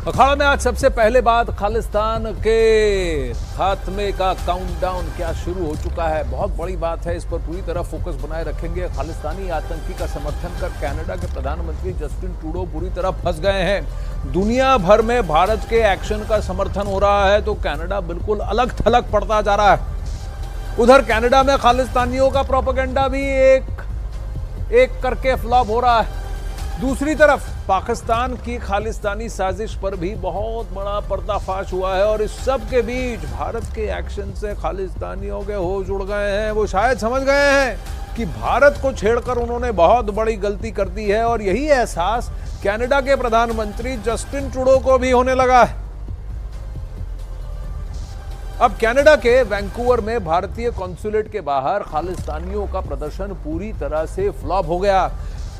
अखाड़ा में आज सबसे पहले बात खालिस्तान के खात्मे का काउंटडाउन क्या शुरू हो चुका है। बहुत बड़ी बात है, इस पर पूरी तरह फोकस बनाए रखेंगे। खालिस्तानी आतंकी का समर्थन कर कनाडा के प्रधानमंत्री जस्टिन ट्रूडो पूरी तरह फंस गए हैं। दुनिया भर में भारत के एक्शन का समर्थन हो रहा है तो कनाडा बिल्कुल अलग थलग पड़ता जा रहा है। उधर कनाडा में खालिस्तानियों का प्रोपेगेंडा भी एक करके फ्लॉप हो रहा है। दूसरी तरफ पाकिस्तान की खालिस्तानी साजिश पर भी बहुत बड़ा पर्दाफाश हुआ है और इस सब के बीच भारत के एक्शन से खालिस्तानियों के होश उड़ गए हैं। वो शायद समझ गए हैं कि भारत को छेड़कर उन्होंने बहुत बड़ी गलती कर दी है और यही एहसास कनाडा के प्रधानमंत्री जस्टिन ट्रूडो को भी होने लगा है। अब कनाडा के वैंकूवर में भारतीय कॉन्सुलेट के बाहर खालिस्तानियों का प्रदर्शन पूरी तरह से फ्लॉप हो गया।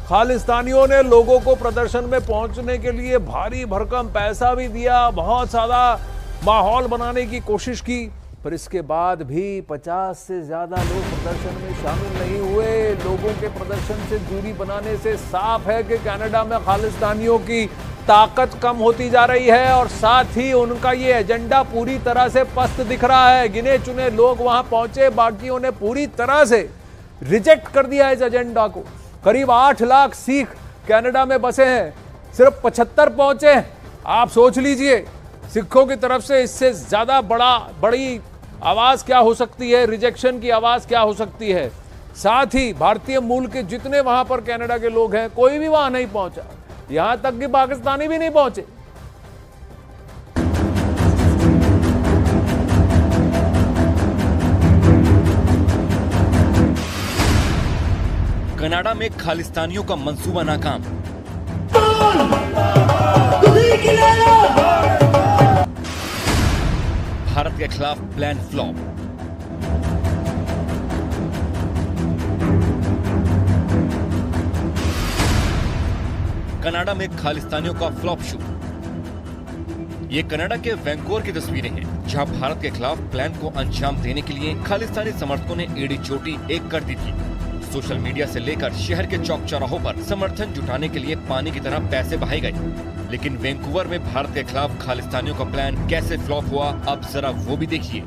खालिस्तानियों ने लोगों को प्रदर्शन में पहुंचने के लिए भारी भरकम पैसा भी दिया, बहुत सारा माहौल बनाने की कोशिश की, पर इसके बाद भी 50 से ज्यादा लोग प्रदर्शन में शामिल नहीं हुए। लोगों के प्रदर्शन से दूरी बनाने से साफ है कि कनाडा में खालिस्तानियों की ताकत कम होती जा रही है और साथ ही उनका ये एजेंडा पूरी तरह से पस्त दिख रहा है। गिने चुने लोग वहां पहुंचे, बाकियों ने पूरी तरह से रिजेक्ट कर दिया इस एजेंडा को। करीब 8 लाख सिख कनाडा में बसे हैं, सिर्फ 75 पहुंचे हैं। आप सोच लीजिए सिखों की तरफ से इससे ज्यादा बड़ी आवाज क्या हो सकती है, रिजेक्शन की आवाज क्या हो सकती है। साथ ही भारतीय मूल के जितने वहां पर कनाडा के लोग हैं कोई भी वहां नहीं पहुंचा, यहां तक कि पाकिस्तानी भी नहीं पहुंचे। कनाडा में खालिस्तानियों का मंसूबा नाकाम। भारत के खिलाफ प्लान फ्लॉप। कनाडा में खालिस्तानियों का फ्लॉप शो। ये कनाडा के वैंकूवर की तस्वीरें हैं, जहां भारत के खिलाफ प्लान को अंजाम देने के लिए खालिस्तानी समर्थकों ने एड़ी चोटी एक कर दी थी। सोशल मीडिया से लेकर शहर के चौक चौराहों पर समर्थन जुटाने के लिए पानी की तरह पैसे बहाए गए। लेकिन वैंकूवर में भारत के खिलाफ खालिस्तानियों का प्लान कैसे फ्लॉप हुआ, अब जरा वो भी देखिए।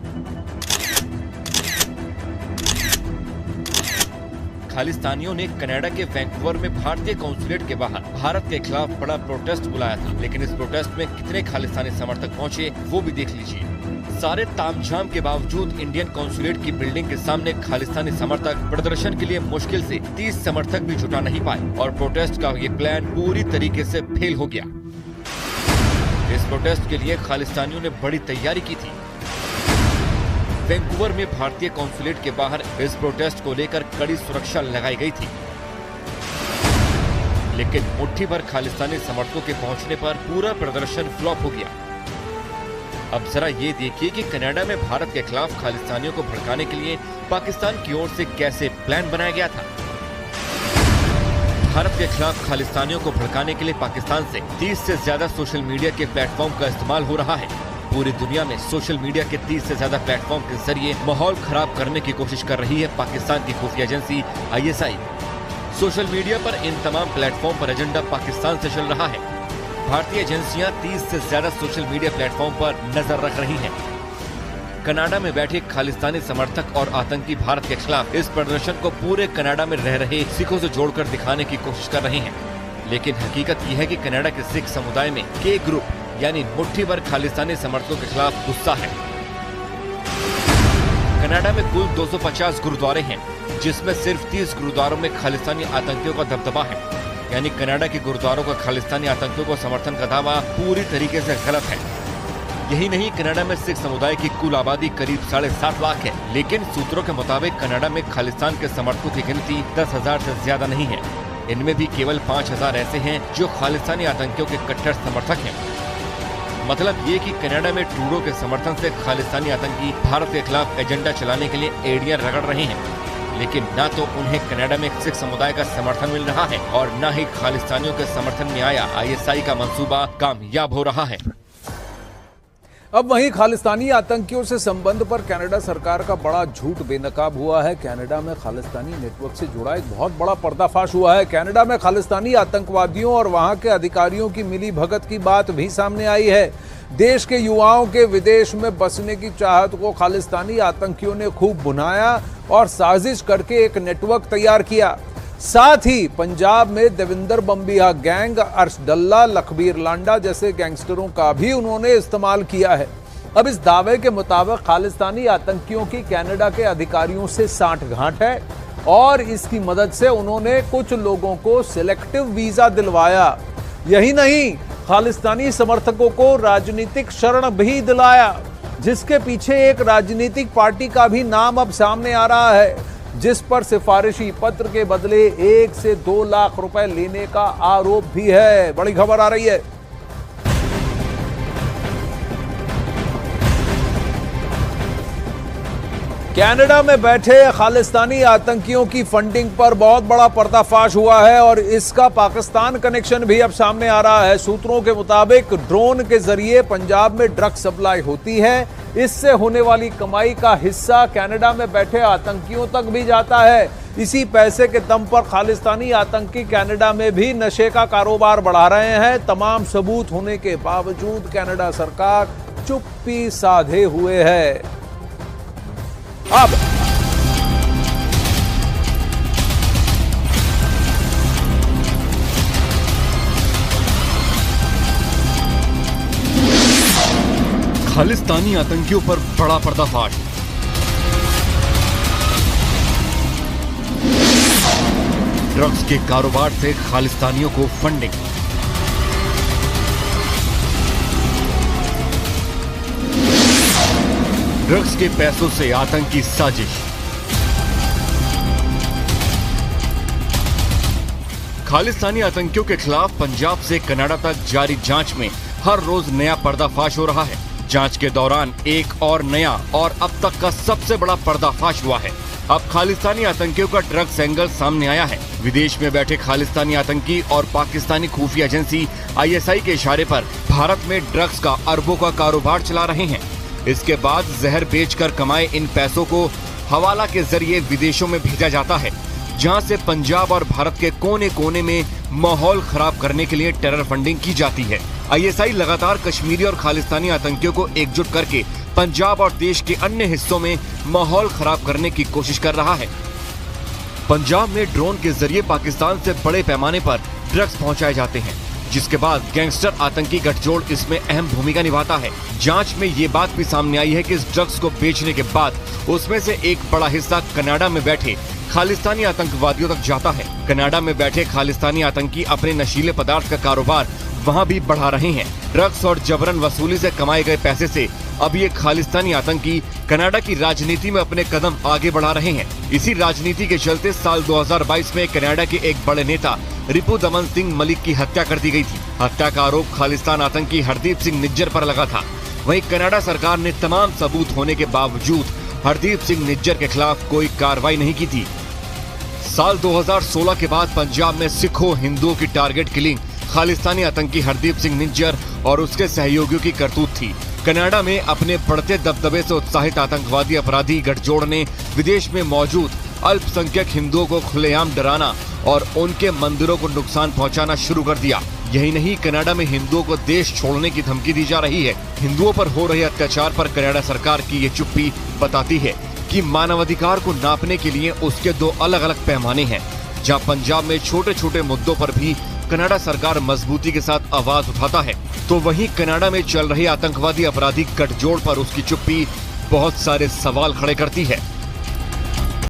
खालिस्तानियों ने कनाडा के वैंकूवर में भारतीय कॉन्सुलेट के बाहर भारत के खिलाफ बड़ा प्रोटेस्ट बुलाया था, लेकिन इस प्रोटेस्ट में कितने खालिस्तानी समर्थक पहुंचे वो भी देख लीजिए। सारे तामझाम के बावजूद इंडियन कॉन्सुलेट की बिल्डिंग के सामने खालिस्तानी समर्थक प्रदर्शन के लिए मुश्किल से 30 समर्थक भी जुटा नहीं पाए और प्रोटेस्ट का ये प्लान पूरी तरीके से फेल हो गया। इस प्रोटेस्ट के लिए खालिस्तानियों ने बड़ी तैयारी की थी। वैंकूवर में भारतीय कॉन्सुलेट के बाहर इस प्रोटेस्ट को लेकर कड़ी सुरक्षा लगाई गई थी, लेकिन मुट्ठी भर खालिस्तानी समर्थकों के पहुंचने पर पूरा प्रदर्शन फ्लॉप हो गया। अब जरा ये देखिए कि कनाडा में भारत के खिलाफ खालिस्तानियों को भड़काने के लिए पाकिस्तान की ओर से कैसे प्लान बनाया गया था। भारत के खिलाफ खालिस्तानियों को भड़काने के लिए पाकिस्तान से 30 से ज्यादा सोशल मीडिया के प्लेटफॉर्म का इस्तेमाल हो रहा है। पूरी दुनिया में सोशल मीडिया के 30 से ज्यादा प्लेटफॉर्म के जरिए माहौल खराब करने की कोशिश कर रही है पाकिस्तान की खुफिया एजेंसी ISI। सोशल मीडिया पर इन तमाम प्लेटफॉर्म पर एजेंडा पाकिस्तान से चल रहा है। भारतीय एजेंसियां 30 से ज्यादा सोशल मीडिया प्लेटफॉर्म पर नजर रख रही हैं। कनाडा में बैठे खालिस्तानी समर्थक और आतंकी भारत के खिलाफ इस प्रदर्शन को पूरे कनाडा में रह रहे सिखों से जोड़कर दिखाने की कोशिश कर रहे हैं, लेकिन हकीकत यह है कि कनाडा के सिख समुदाय में के ग्रुप यानी मुट्ठी भर खालिस्तानी समर्थकों के खिलाफ गुस्सा है। कनाडा में कुल 250 गुरुद्वारे हैं, जिसमें सिर्फ 30 गुरुद्वारों में खालिस्तानी आतंकियों का दबदबा है। यानी कनाडा के गुरुद्वारों का खालिस्तानी आतंकियों को समर्थन का दावा पूरी तरीके से गलत है। यही नहीं, कनाडा में सिख समुदाय की कुल आबादी करीब 7.5 लाख है, लेकिन सूत्रों के मुताबिक कनाडा में खालिस्तान के समर्थकों की गिनती 10,000 से ज्यादा नहीं है। इनमें भी केवल 5,000 ऐसे हैं जो खालिस्तानी आतंकियों के कट्टर समर्थक हैं। मतलब ये कि कनाडा में ट्रूडो के समर्थन से खालिस्तानी आतंकी भारत के खिलाफ एजेंडा चलाने के लिए एड़ियां रगड़ रहे हैं, लेकिन न तो उन्हें कनाडा में सिख समुदाय का समर्थन मिल रहा है और न ही खालिस्तानियों के समर्थन में आया ISI का मंसूबा कामयाब हो रहा है। अब वहीं खालिस्तानी आतंकियों से संबंध पर कनाडा सरकार का बड़ा झूठ बेनकाब हुआ है। कनाडा में खालिस्तानी नेटवर्क से जुड़ा एक बहुत बड़ा पर्दाफाश हुआ है। कनाडा में खालिस्तानी आतंकवादियों और वहां के अधिकारियों की मिली भगत की बात भी सामने आई है। देश के युवाओं के विदेश में बसने की चाहत को खालिस्तानी आतंकियों ने खूब भुनाया और साजिश करके एक नेटवर्क तैयार किया। साथ ही पंजाब में देविंदर बम्बिया गैंग, अर्शडल्ला, लखबीर लांडा जैसे गैंगस्टरों का भी उन्होंने इस्तेमाल किया है। अब इस दावे के मुताबिक खालिस्तानी आतंकियों की कनाडा के अधिकारियों से सांठगांठ है और इसकी मदद से उन्होंने कुछ लोगों को सिलेक्टिव वीजा दिलवाया। यही नहीं, खालिस्तानी समर्थकों को राजनीतिक शरण भी दिलाया, जिसके पीछे एक राजनीतिक पार्टी का भी नाम अब सामने आ रहा है, जिस पर सिफारिशी पत्र के बदले 1 से 2 लाख रुपए लेने का आरोप भी है। बड़ी खबर आ रही है। कनाडा में बैठे खालिस्तानी आतंकियों की फंडिंग पर बहुत बड़ा पर्दाफाश हुआ है और इसका पाकिस्तान कनेक्शन भी अब सामने आ रहा है। सूत्रों के मुताबिक ड्रोन के जरिए पंजाब में ड्रग सप्लाई होती है। इससे होने वाली कमाई का हिस्सा कनाडा में बैठे आतंकियों तक भी जाता है। इसी पैसे के दम पर खालिस्तानी आतंकी कनाडा में भी नशे का कारोबार बढ़ा रहे हैं। तमाम सबूत होने के बावजूद कनाडा सरकार चुप्पी साधे हुए है। अब खालिस्तानी आतंकियों पर बड़ा पर्दाफाश। ड्रग्स के कारोबार से खालिस्तानियों को फंडिंग। ड्रग्स के पैसों से आतंकी साजिश। खालिस्तानी आतंकियों के खिलाफ पंजाब से कनाडा तक जारी जांच में हर रोज नया पर्दाफाश हो रहा है। जांच के दौरान एक और नया और अब तक का सबसे बड़ा पर्दाफाश हुआ है। अब खालिस्तानी आतंकियों का ड्रग्स एंगल सामने आया है। विदेश में बैठे खालिस्तानी आतंकी और पाकिस्तानी खुफिया एजेंसी ISI के इशारे पर भारत में ड्रग्स का अरबों का कारोबार चला रहे हैं। इसके बाद जहर बेचकर कमाए इन पैसों को हवाला के जरिए विदेशों में भेजा जाता है, जहां से पंजाब और भारत के कोने कोने में माहौल खराब करने के लिए टेरर फंडिंग की जाती है। ISI लगातार कश्मीरी और खालिस्तानी आतंकियों को एकजुट करके पंजाब और देश के अन्य हिस्सों में माहौल खराब करने की कोशिश कर रहा है। पंजाब में ड्रोन के जरिए पाकिस्तान से बड़े पैमाने पर ड्रग्स पहुंचाए जाते हैं, जिसके बाद गैंगस्टर आतंकी गठजोड़ इसमें अहम भूमिका निभाता है। जांच में ये बात भी सामने आई है कि इस ड्रग्स को बेचने के बाद उसमें से एक बड़ा हिस्सा कनाडा में बैठे खालिस्तानी आतंकवादियों तक जाता है। कनाडा में बैठे खालिस्तानी आतंकी अपने नशीले पदार्थ का कारोबार वहां भी बढ़ा रहे हैं। ड्रग्स और जबरन वसूली से कमाए गए पैसे से अब ये खालिस्तानी आतंकी कनाडा की राजनीति में अपने कदम आगे बढ़ा रहे हैं। इसी राजनीति के चलते साल 2022 में कनाडा के एक बड़े नेता रिपु दमन सिंह मलिक की हत्या कर दी गई थी। हत्या का आरोप खालिस्तान आतंकी हरदीप सिंह निज्जर पर लगा था। वहीं कनाडा सरकार ने तमाम सबूत होने के बावजूद हरदीप सिंह निज्जर के खिलाफ कोई कार्रवाई नहीं की थी। साल 2016 के बाद पंजाब में सिखों हिंदुओं की टारगेट किलिंग खालिस्तानी आतंकी हरदीप सिंह निज्जर और उसके सहयोगियों की करतूत थी। कनाडा में अपने बढ़ते दबदबे से उत्साहित आतंकवादी अपराधी गठजोड़ ने विदेश में मौजूद अल्पसंख्यक हिंदुओं को खुलेआम डराना और उनके मंदिरों को नुकसान पहुंचाना शुरू कर दिया। यही नहीं, कनाडा में हिंदुओं को देश छोड़ने की धमकी दी जा रही है। हिंदुओं पर हो रहे अत्याचार पर कनाडा सरकार की ये चुप्पी बताती है कि मानवाधिकार को नापने के लिए उसके दो अलग अलग पैमाने हैं। जहां पंजाब में छोटे छोटे मुद्दों पर भी कनाडा सरकार मजबूती के साथ आवाज उठाता है, तो वहीं कनाडा में चल रहे आतंकवादी आपराधिक गठजोड़ पर उसकी चुप्पी बहुत सारे सवाल खड़े करती है।